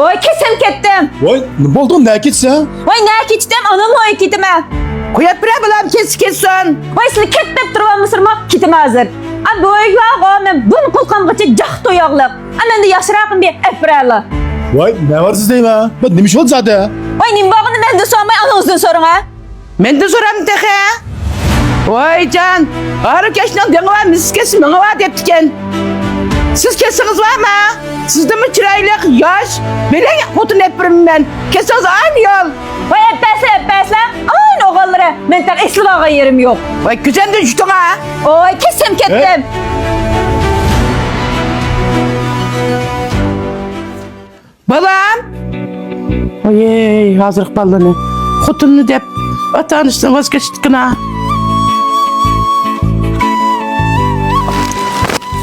Voy kesem ketdim. Voy, ne oldu? Ne ketsen? Voy ne ketdim? Anam voy ketime. Koyup bire bulam kessin. Voy sizni ketdep turibmisizmi? Ketim hozir. A boyga men buni qilqangacha jaq to'yoqliq. Ana endi yaxshiraqim bir efrali. Voy, ne var sizde? Ben demiş oldu zaten. Voy nim bog'ini menda so'ramay anangizdan so'rang ha. Men de soram tehe. Voy can. Ağrı keşnen denge var. Siz kesin bana var deptiken. Siz kesiniz var mı? Sizde mi çıraylık, yaş? Belen kutun hep birim ben. Kesiniz aynı yol. Voy epesle. Aynı oğulları. Men tak esli bağa yerim yok. Vay güzel de düştün ha. Oy kesem ketdim. Balam. Oy hazırlık balını. Kutununu dep. Atanıştın vazgeçtik ha.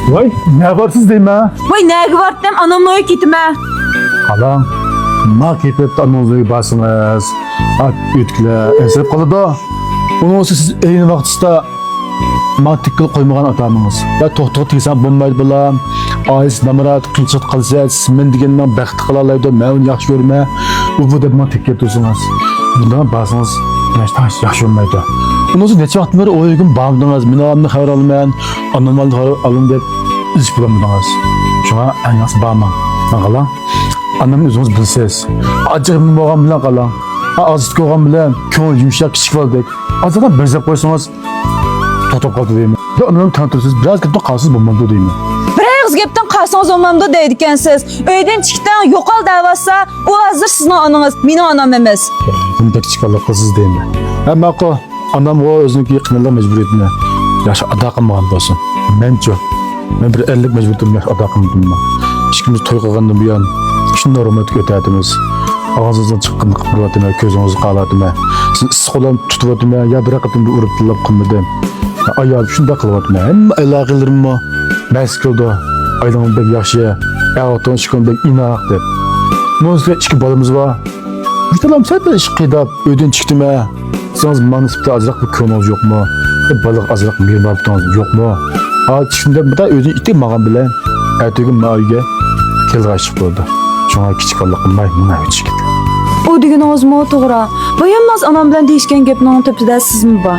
Voy, ne var sizde mi? Voy nega bordim? Anam voy ketime. Kalan, ma kepet anonsuyu basınız. At ütküle, esirip kalıda. Onun olsa siz eyni vaxtısda ma tikkil koymagan atamınız. Ya tohtuğu tiysen bulmaydı bulam. Ayız namarat, kılçıt kalsa, siz men degenden bəxti kılalaydı, men onu yaxşı görme. Bu da ma tikkil dursunuz. Bundan basınız, yaştan yaxşı olmaydı. Onun olsa neçe vaxtın beri o gün bağımdınız, men ağamını xabar almayan, anormal xabar alın dep iş bulamadınız. Şuna en yaxşı bağımam. Kalan, anamın özünüz bilseniz. Acığımın boğan bilen kalan. Azıcık oğan bilen, köğün yumuşak küçük valdık. Azıcık bir zep koysanız, tutup kaldı değil mi? Ya anamı tanıtırsınız, biraz gidip kalsız bulmamda değil mi? Biroz gepdan qalsangiz olmamda deydi ekansiz. Uydan chiqdan yo'qol davasa, u hozir sizning onangiz, mening onam emas. Bunu pek çıkarlar kızsız değil mi? Hem ako, anam o özünki kınalar mecburiyetine. Yaşı adakım bağımda olsun. Menço. Ben bir 50 mecburiyetim yaş adakım bulma. İşkimiz toy kılgandan bu yan. Şunlar romantik ötediniz. Ağzınızdan çıkkın kıpırlatıma, közünüzü qalatıma. Siz ısı kolan tutuvatıma, ya bir akıtım bir urup tılap kılmadım. Ayağım şunda kılıvatıma. Hem aylağı mı? Meskildi. Aylanın bek yaxşı. Ağıttan çıkan bek inaq dep. Nozda iki balımız var. Müjdelam sen de iş kıydap, öden çıktım ha. Siz manısıpta azırak bir könüz yok mu? Balık azırak mirmabıtanız yok mu? Şimdi bu da öden itti mağam bile. Ertegi mağayge kelgay çık oldu. Şuna küçük Allah'ın maymuna ötüş gitti. O deganingiz mo to'g'ri. Boyanmaz anam bilan deyishgan gapning tepsida sizmi bor?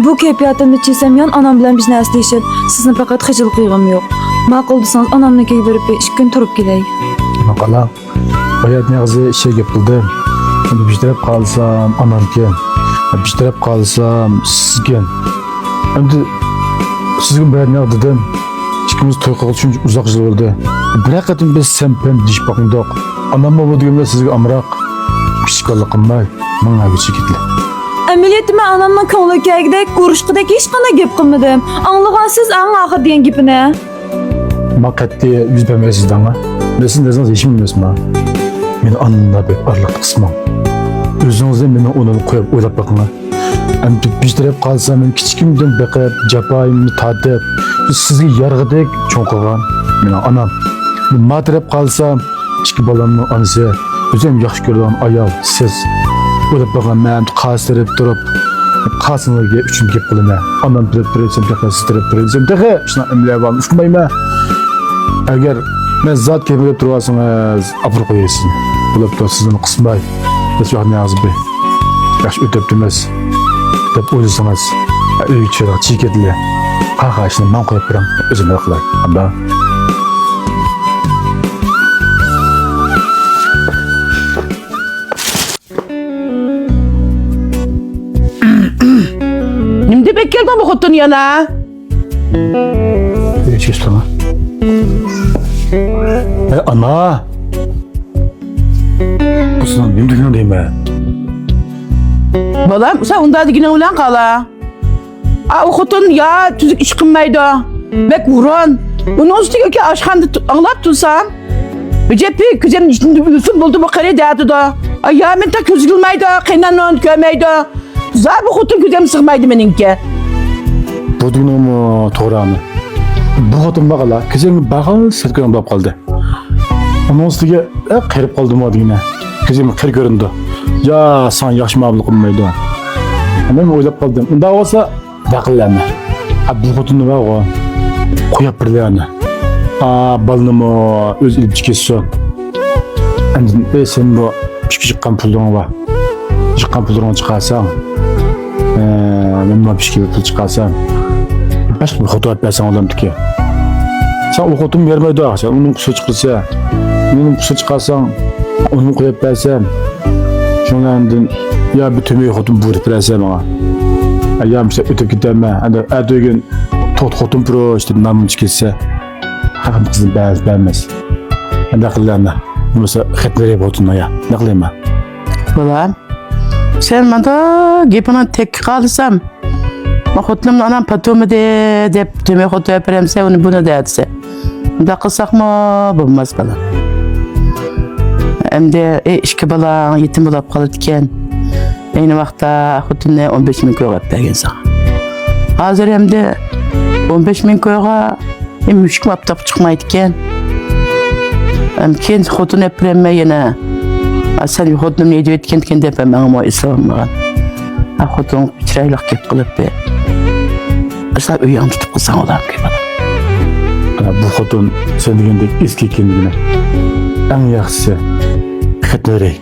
Bu kayfiyatimni chesam yon anam bilan biznes deyishib, sizni faqat xijil qiyg'im yo'q. Ma'qul desangiz onamnikiga berib 2 kun turib kelay. Maqala. Bayat ne ağzı işe yapıldı. Bir taraf kalsam anamken. Bir taraf kalsam sizgen. Hem de sizin bayat ne dedim. İkimiz toy kıldı çünkü uzak yıl oldu. Bırak ettim biz sempen diş bakındık. Anam baba diyorlar sizge amrak. Küçük Allah'ım bana geçi gitti. Ameliyatime anamning ko'ngli kelgidek, ko'rishqidek hech qanday gap qilmadim. Anglagansiz ang oxir degan gapini. Makette yüz vermeyesiz ama. Nesin deseniz eşim bilmesin ha. Beni anında bir arlık kısmam. Özünüzde beni onu koyup oylap bakın ha. Hem bir taraf kalsam ben küçükümden bakıp, capayımını tadıp, sizi yargıdık çok olan. Beni anam. Ma taraf kalsam, iki balamın anısı, özüm yaxşı görülen ayal, siz. Oylap bakın ben kasırıp durup, kasınlığı üçün gep kılın ha. Anam biretsem tehe, siz biretsem tehe. Şuna emleye bağlı, üşkünmeyin ha. Eğer ben zat kemikle durasınız, apır koyuyorsun. Bulup da sizin kısmay. Biz yok ne yazı bey. Yaş ötep demez. Ötep oylusanız. Öyle çöre, çiğ edile. Kaka işini ben koyup biram. Özümle kılay. Abla. Şimdi bekledim bu kutun yana. Bir şey sana. Ana. Bu sana benim dünyam değil mi? Balam sen onda yine ulan kala. O kutun ya tüzük iş kılmaydı. Bek vurun. Onun üstüne ki aşkanda anlap tutsam. Cepi kızım içinde ülfün buldu bu kare derdi da. Ay ya ben ta közülmeydi, kaynanan görmeydi. Zaten bu kutun kızım sıkmaydı beninki. Bu dünyam toğrağını. Bu kutun bakala. Kızım bakal sırtkan bab kaldı. Onun üstüne kırıp kaldım o düğüne. Kızım kır göründü. Ya sen yaş mağablık olmaydı. Ben oylap kaldım. Onda olsa bakıllarına. Bu kutunu var o. Koyap birlerine. Balını mı öz ilip çıkıyorsun. Endi sen bu çıkan pulun var. Çıkan pulunu çıkarsan, ben bu pişki bir pul çıkarsam, başka bir fotoğraf versen olamdı ki. Sen o fotoğrafı vermedi sen onun kusu çıkırsa, onun kusu çıkarsan, onu koyup versem, şunlardan ya bir tümüyü fotoğrafı vurup versem ona. Ya mesela ötüp gidemem, hani ertesi gün fotoğrafı pro işte namın çıkırsa, hakkım kızım beğenmez. Ne kıllarına, mesela xetleri fotoğrafına ya, ne kılayım ben? Balam, sen bana gepini tek kalsam, xotinimnin anam patomu dep tüme xotu öpüremse onu bunu derse. Da kılsak mı bulmaz balam. Hem de işki balan yetim bulup kalıtken, aynı vakta xotinne 15 bin koy öp bergen sana. Hazır hem de 15 bin koyga müşküm aptap çıkmaydıken, hem kendi xotunu öpüremme yine. Sen xotinim ne diyor etken dep ben ama İslam'dan. Xotin çiraylıq kep kılıp be. Asla uyuyan tutup kılsan olam ki bana. Bu xotun sen degендek eski kendine. En yaxşısı xetleri.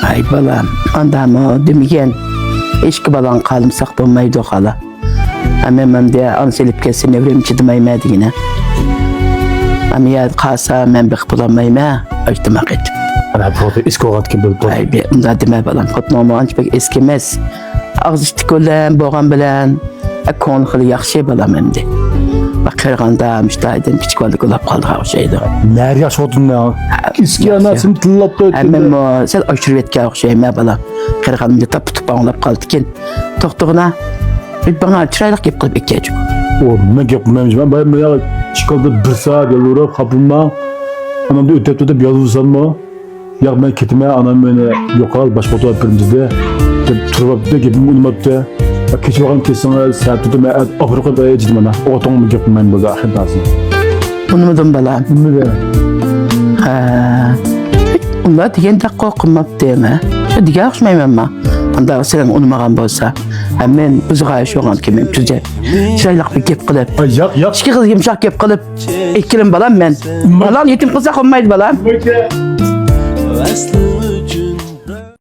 Ay balam, anda mı demigen eşki balan kalımsak bulmaydı o kala. Ama de anselip kesin evrim çıdımayma diyene. Ama ya kalsa men bek bulamayma, açtımak ettim. Ana bu foto eski oğat kim böyle. Ay be, onda deme balam, xotun ama anç pek eskimez. Ağzıştık olan, boğan bilen, akon xili yaxşı balam hem de. Bak kırganda, müştahiden küçük olduk olap kaldık o şeydi. Ner yaş xotun ne? Eski anasını tillap da Ama sen aşırıvetke okşayma balam. Kırganımda tapı tupan olap kaldıkken. Tohtuğuna bir bana çiraylıq gep kılıp ekkecek. O ne yapmayayım ben bayağı çıkaldı bir saat yalvarıp kapılma. Anam da ötep ötep yalvarsan mı? Ya ben ketime anam beni yok al baş fotoğraf yapırımızda. Turba da gepim unutmadı da. Keçi bakan kesene saat tutum Afrika da yedim bana. O ton mu yapmayayım burada ahirdansın. Unumudum balam. Ne be? Onlar diyen de korkmap deme. Şu diye okşmayayım ama. Anda sen unumagan bolsa. Hemen buzuğa şoğan kimim tüze. Çiraylıq bir gep kılıp. Ay yak. İşki kız yumuşak gep kılıp. Ekilim balam ben. Balam yetim kızak olmaydı balam. Peki. Aslında